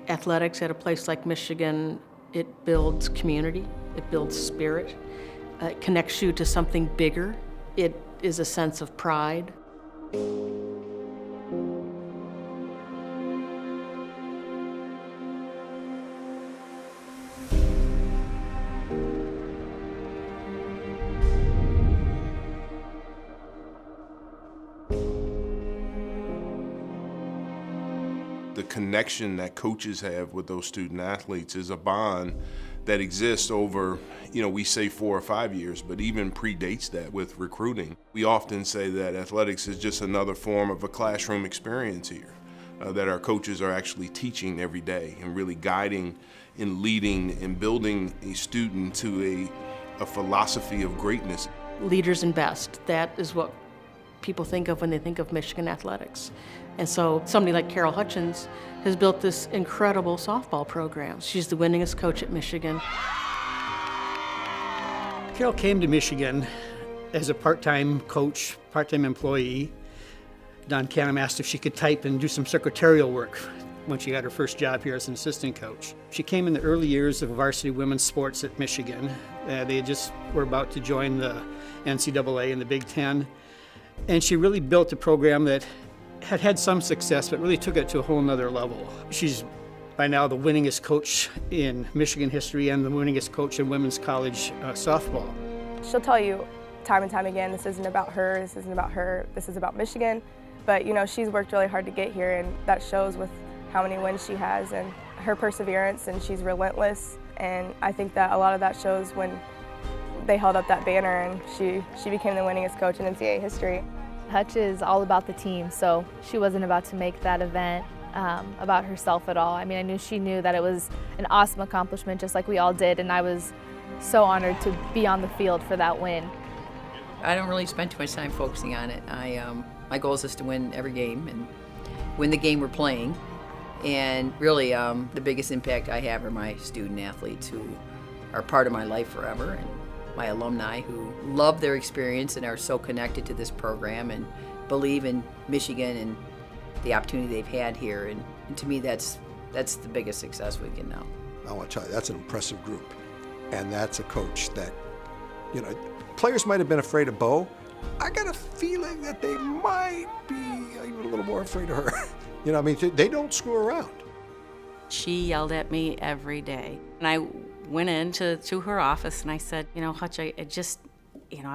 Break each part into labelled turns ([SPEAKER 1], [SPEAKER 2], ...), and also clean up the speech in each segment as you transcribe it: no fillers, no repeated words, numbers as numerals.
[SPEAKER 1] Athletics at a place like Michigan, it builds community, it builds spirit, it connects you to something bigger. It is a sense of pride.
[SPEAKER 2] The connection that coaches have with those student athletes is a bond that exists over, we say 4 or 5 years, but even predates that with recruiting. We often say that athletics is just another form of a classroom experience here, that our coaches are actually teaching every day and really guiding and leading and building a student to a philosophy of greatness.
[SPEAKER 1] Leaders and best, that is what people think of when they think of Michigan athletics. And so somebody like Carol Hutchins has built this incredible softball program. She's the winningest coach at Michigan.
[SPEAKER 3] Carol came to Michigan as a part-time coach, part-time employee. Don Canham asked if she could type and do some secretarial work when she got her first job here as an assistant coach. She came in the early years of varsity women's sports at Michigan. They just were about to join the NCAA and the Big Ten. And she really built a program that had some success, but really took it to a whole nother level. She's by now the winningest coach in Michigan history and the winningest coach in women's college softball.
[SPEAKER 4] She'll tell you time and time again, this isn't about her, this isn't about her, this is about Michigan. But she's worked really hard to get here, and that shows with how many wins she has and her perseverance, and she's relentless. And I think that a lot of that shows when they held up that banner and she became the winningest coach in NCAA history.
[SPEAKER 5] Hutch is all about the team, so she wasn't about to make that event about herself at all. I mean, she knew that it was an awesome accomplishment, just like we all did, and I was so honored to be on the field for that win.
[SPEAKER 6] I don't really spend too much time focusing on it. My goal is just to win every game and win the game we're playing. And really, the biggest impact I have are my student athletes who are part of my life forever, and my alumni who love their experience and are so connected to this program and believe in Michigan and the opportunity they've had here. And to me, that's the biggest success we can know.
[SPEAKER 7] I want to tell you, that's an impressive group. And that's a coach that, players might have been afraid of Bo. I got a feeling that they might be even a little more afraid of her. They don't screw around.
[SPEAKER 8] She yelled at me every day. And I went into her office and I said, Hutch, I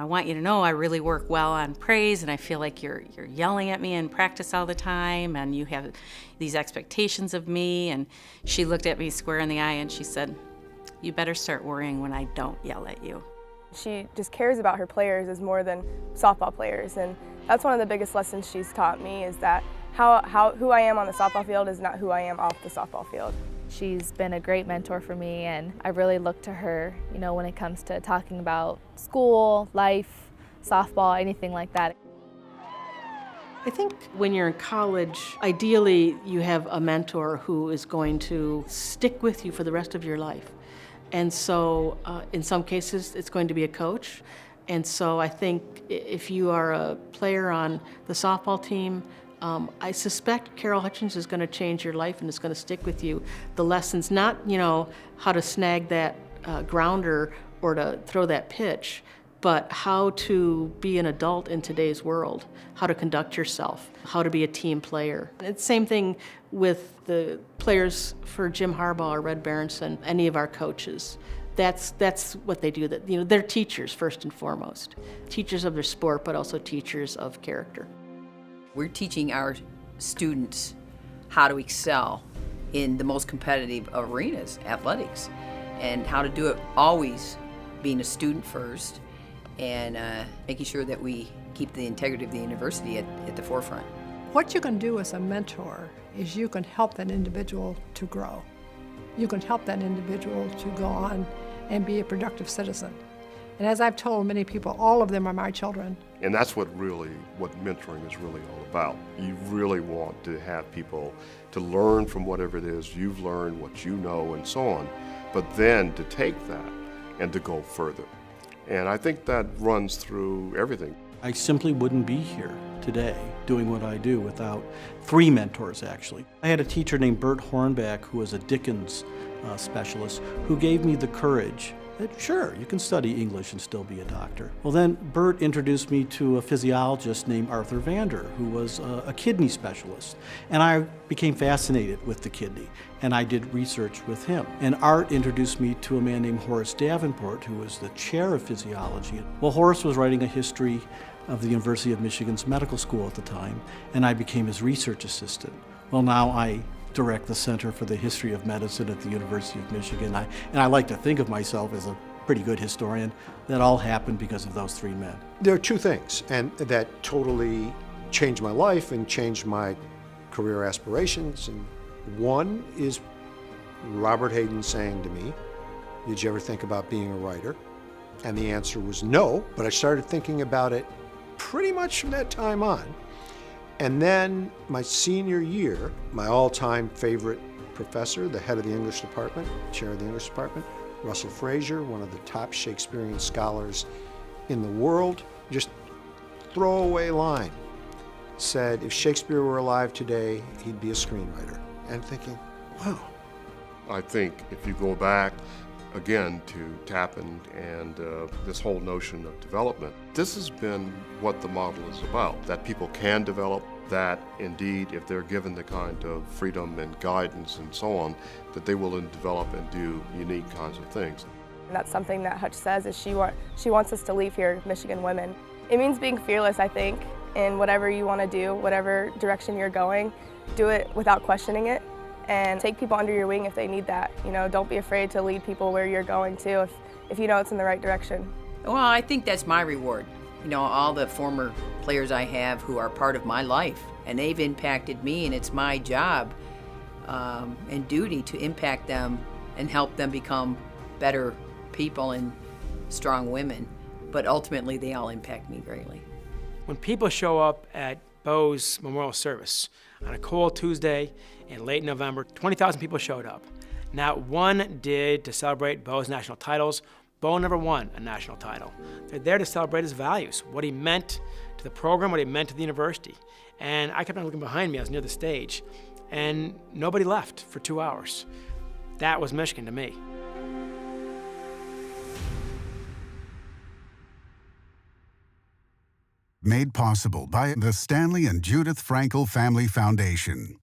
[SPEAKER 8] want you to know I really work well on praise, and I feel like you're yelling at me in practice all the time, and you have these expectations of me. And she looked at me square in the eye and she said, you better start worrying when I don't yell at you.
[SPEAKER 4] She just cares about her players as more than softball players, and that's one of the biggest lessons she's taught me, is that who I am on the softball field is not who I am off the softball field.
[SPEAKER 5] She's been a great mentor for me, and I really look to her, when it comes to talking about school, life, softball, anything like that.
[SPEAKER 1] I think when you're in college, ideally you have a mentor who is going to stick with you for the rest of your life. And so in some cases it's going to be a coach. And so I think if you are a player on the softball team, I suspect Carol Hutchins is going to change your life and it's going to stick with you. The lessons, not how to snag that grounder or to throw that pitch, but how to be an adult in today's world, how to conduct yourself, how to be a team player. It's the same thing with the players for Jim Harbaugh or Red Burnstein, any of our coaches. That's what they do. That they're teachers first and foremost, teachers of their sport, but also teachers of character.
[SPEAKER 6] We're teaching our students how to excel in the most competitive arenas, athletics, and how to do it always being a student first and making sure that we keep the integrity of the university at the forefront.
[SPEAKER 9] What you can do as a mentor is you can help that individual to grow. You can help that individual to go on and be a productive citizen. And as I've told many people, all of them are my children.
[SPEAKER 10] And that's what mentoring is really all about. You really want to have people to learn from whatever it is you've learned, what you know, and so on, but then to take that and to go further. And I think that runs through everything.
[SPEAKER 11] I simply wouldn't be here today doing what I do without 3 mentors, actually. I had a teacher named Bert Hornback, who was a Dickens specialist, who gave me the courage that, sure, you can study English and still be a doctor. Well, then Bert introduced me to a physiologist named Arthur Vander, who was a kidney specialist. And I became fascinated with the kidney, and I did research with him. And Art introduced me to a man named Horace Davenport, who was the chair of physiology. Well, Horace was writing a history of the University of Michigan's medical school at the time, and I became his research assistant. Well, now I direct the Center for the History of Medicine at the University of Michigan. And I like to think of myself as a pretty good historian. That all happened because of those 3 men.
[SPEAKER 7] There are 2 things, and that totally changed my life and changed my career aspirations. And one is Robert Hayden saying to me, "Did you ever think about being a writer?" And the answer was no, but I started thinking about it pretty much from that time on. And then my senior year, my all-time favorite professor, the head of the English department, chair of the English department, Russell Fraser, one of the top Shakespearean scholars in the world, just throwaway line, said if Shakespeare were alive today, he'd be a screenwriter. And thinking, wow.
[SPEAKER 10] I think if you go back again to Tappan and this whole notion of development, this has been what the model is about, that people can develop, that indeed if they're given the kind of freedom and guidance and so on, that they will develop and do unique kinds of things.
[SPEAKER 4] And that's something that Hutch says is she wants us to leave here Michigan women. It means being fearless, I think, in whatever you want to do, whatever direction you're going, do it without questioning it. And take people under your wing if they need that. You know, don't be afraid to lead people where you're going to if you know it's in the right direction.
[SPEAKER 6] Well, I think that's my reward. You know, all the former players I have who are part of my life, and they've impacted me, and it's my job and duty to impact them and help them become better people and strong women. But ultimately, they all impact me greatly.
[SPEAKER 12] When people show up at Bo's memorial service on a cold Tuesday in late November, 20,000 people showed up. Not one did to celebrate Bo's national titles. Bo never won a national title. They're there to celebrate his values, what he meant to the program, what he meant to the university. And I kept on looking behind me, I was near the stage, and nobody left for 2 hours. That was Michigan to me.
[SPEAKER 13] Made possible by the Stanley and Judith Frankel Family Foundation.